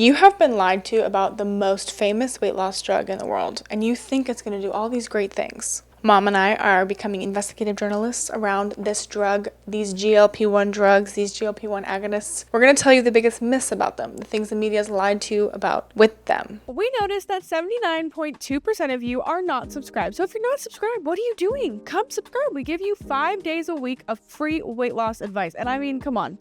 You have been lied to about the most famous weight loss drug in the world, and you think it's going to do all these great things. Mom and I are becoming investigative journalists around this drug, these GLP-1 drugs, these GLP-1 agonists. We're going to tell you the biggest myths about them, the things the media has lied to you about with them. We noticed that 79.2% of you are not subscribed. So if you're not subscribed, what are you doing? Come subscribe. We give you 5 days a week of free weight loss advice. And I mean, come on.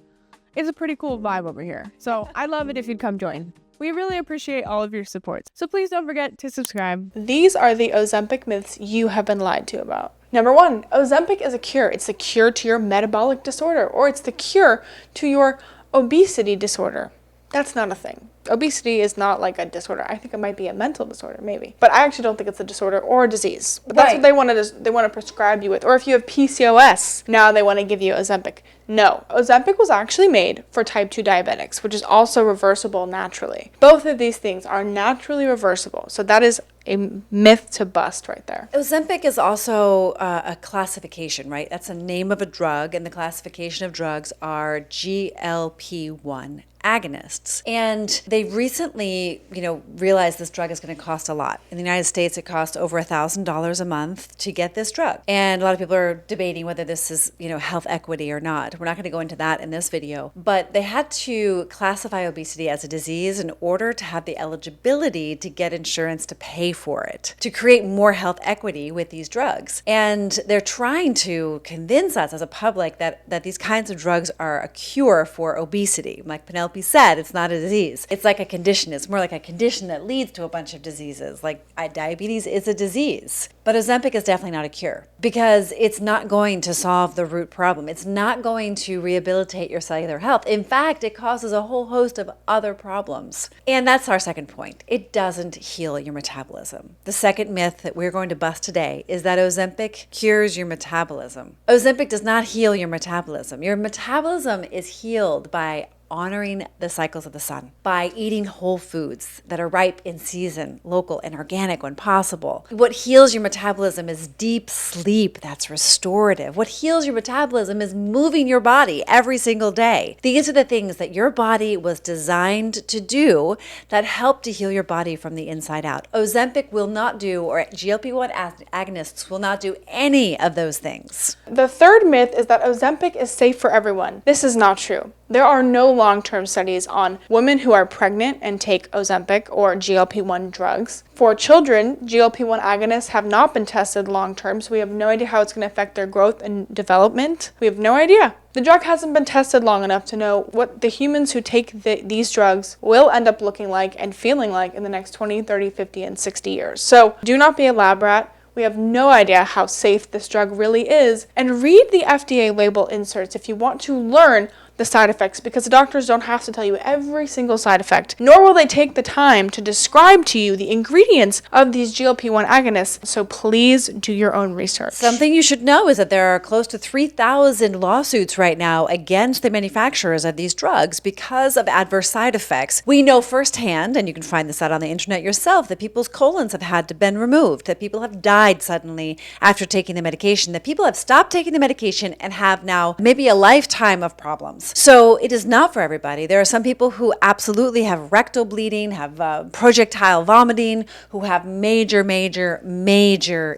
It's a pretty cool vibe over here. So I'd love it if you'd come join. We really appreciate all of your support. So please don't forget to subscribe. These are the Ozempic myths you have been lied to about. Number 1, Ozempic is a cure. It's the cure to your metabolic disorder, or it's the cure to your obesity disorder. That's not a thing. Obesity is not like a disorder. I think it might be a mental disorder, maybe. But I actually don't think it's a disorder or a disease. But that's what they want to prescribe you with. Or if you have PCOS, now they want to give you Ozempic. No, Ozempic was actually made for type 2 diabetics, which is also reversible naturally. Both of these things are naturally reversible. So that is a myth to bust right there. Ozempic is also a classification, right? That's a name of a drug, and the classification of drugs are GLP-1 agonists. And they recently, realized this drug is going to cost a lot. In the United States, it costs over $1,000 a month to get this drug. And a lot of people are debating whether this is, health equity or not. We're not going to go into that in this video, but they had to classify obesity as a disease in order to have the eligibility to get insurance to pay for it, to create more health equity with these drugs. And they're trying to convince us as a public that these kinds of drugs are a cure for obesity. Like Penelope said, it's not a disease. It's like a condition. It's more like a condition that leads to a bunch of diseases. Like diabetes is a disease. But Ozempic is definitely not a cure because it's not going to solve the root problem. It's not going to rehabilitate your cellular health. In fact, it causes a whole host of other problems. And that's our second point. It doesn't heal your metabolism. The second myth that we're going to bust today is that Ozempic cures your metabolism. Ozempic does not heal your metabolism. Your metabolism is healed by honoring the cycles of the sun, by eating whole foods that are ripe in season, local and organic when possible. What heals your metabolism is deep sleep that's restorative. What heals your metabolism is moving your body every single day. These are the things that your body was designed to do that help to heal your body from the inside out. Ozempic will not do, or GLP-1 agonists will not do any of those things. The third myth is that Ozempic is safe for everyone. This is not true. There are no long-term studies on women who are pregnant and take Ozempic or GLP-1 drugs. For children, GLP-1 agonists have not been tested long-term, so we have no idea how it's going to affect their growth and development. We have no idea. The drug hasn't been tested long enough to know what the humans who take these drugs will end up looking like and feeling like in the next 20, 30, 50, and 60 years. So do not be a lab rat. We have no idea how safe this drug really is. And read the FDA label inserts if you want to learn the side effects, because the doctors don't have to tell you every single side effect, nor will they take the time to describe to you the ingredients of these GLP-1 agonists, so please do your own research. Something you should know is that there are close to 3,000 lawsuits right now against the manufacturers of these drugs because of adverse side effects. We know firsthand, and you can find this out on the internet yourself, that people's colons have had to been removed, that people have died suddenly after taking the medication, that people have stopped taking the medication and have now maybe a lifetime of problems. So it is not for everybody. There are some people who absolutely have rectal bleeding, have projectile vomiting, who have major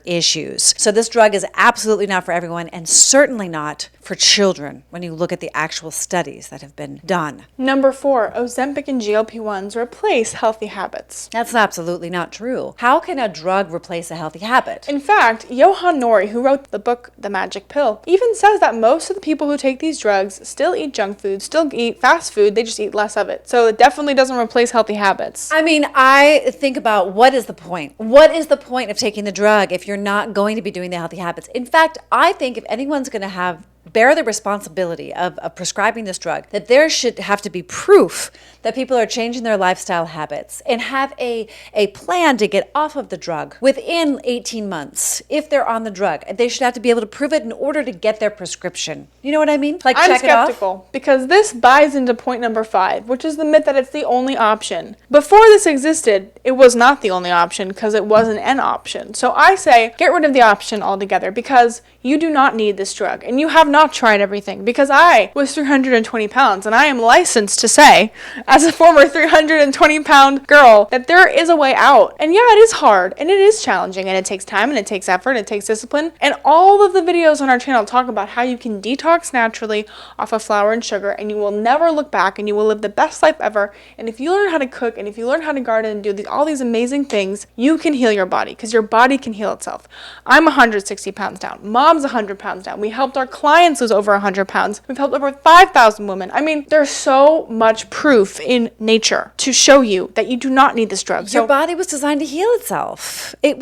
issues. So this drug is absolutely not for everyone, and certainly not for children when you look at the actual studies that have been done. Number 4, Ozempic and GLP-1s replace healthy habits. That's absolutely not true. How can a drug replace a healthy habit? In fact, Johan Nori, who wrote the book The Magic Pill, even says that most of the people who take these drugs still eat junk food, still eat fast food, they just eat less of it. So it definitely doesn't replace healthy habits. I mean, I think about what is the point? What is the point of taking the drug if you're not going to be doing the healthy habits? In fact, I think if anyone's going to bear the responsibility of prescribing this drug, that there should have to be proof that people are changing their lifestyle habits and have a plan to get off of the drug within 18 months. If they're on the drug, they should have to be able to prove it in order to get their prescription. You know what I mean? Like, I'm check it off. skeptical because this buys into point number 5, which is the myth that it's the only option. Before this existed, it was not the only option because it wasn't an option. So I say get rid of the option altogether because you do not need this drug and you have not tried everything because I was 320 pounds, and I am licensed to say, as a former 320-pound girl, that there is a way out. And yeah, it is hard, and it is challenging, and it takes time, and it takes effort, and it takes discipline. And all of the videos on our channel talk about how you can detox naturally off of flour and sugar, and you will never look back, and you will live the best life ever. And if you learn how to cook, and if you learn how to garden and do all these amazing things, you can heal your body, because your body can heal itself. I'm 160 pounds down. Mom's 100 pounds down. We helped our clients lose over 100 pounds. We've helped over 5,000 women. I mean, there's so much proof in nature to show you that you do not need this drug. Your body was designed to heal itself. It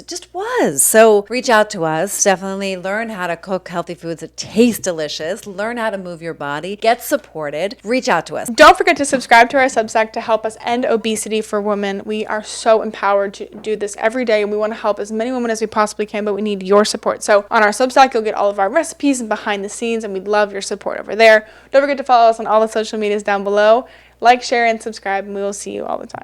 just was. So reach out to us. Definitely learn how to cook healthy foods that taste delicious. Learn how to move your body. Get supported. Reach out to us. Don't forget to subscribe to our Substack to help us end obesity for women. We are so empowered to do this every day, and we want to help as many women as we possibly can, but we need your support. So on our Substack, you'll get all of our recipes and behind the scenes, and we'd love your support over there. Don't forget to follow us on all the social medias down below. Like, share, and subscribe, and we will see you all the time.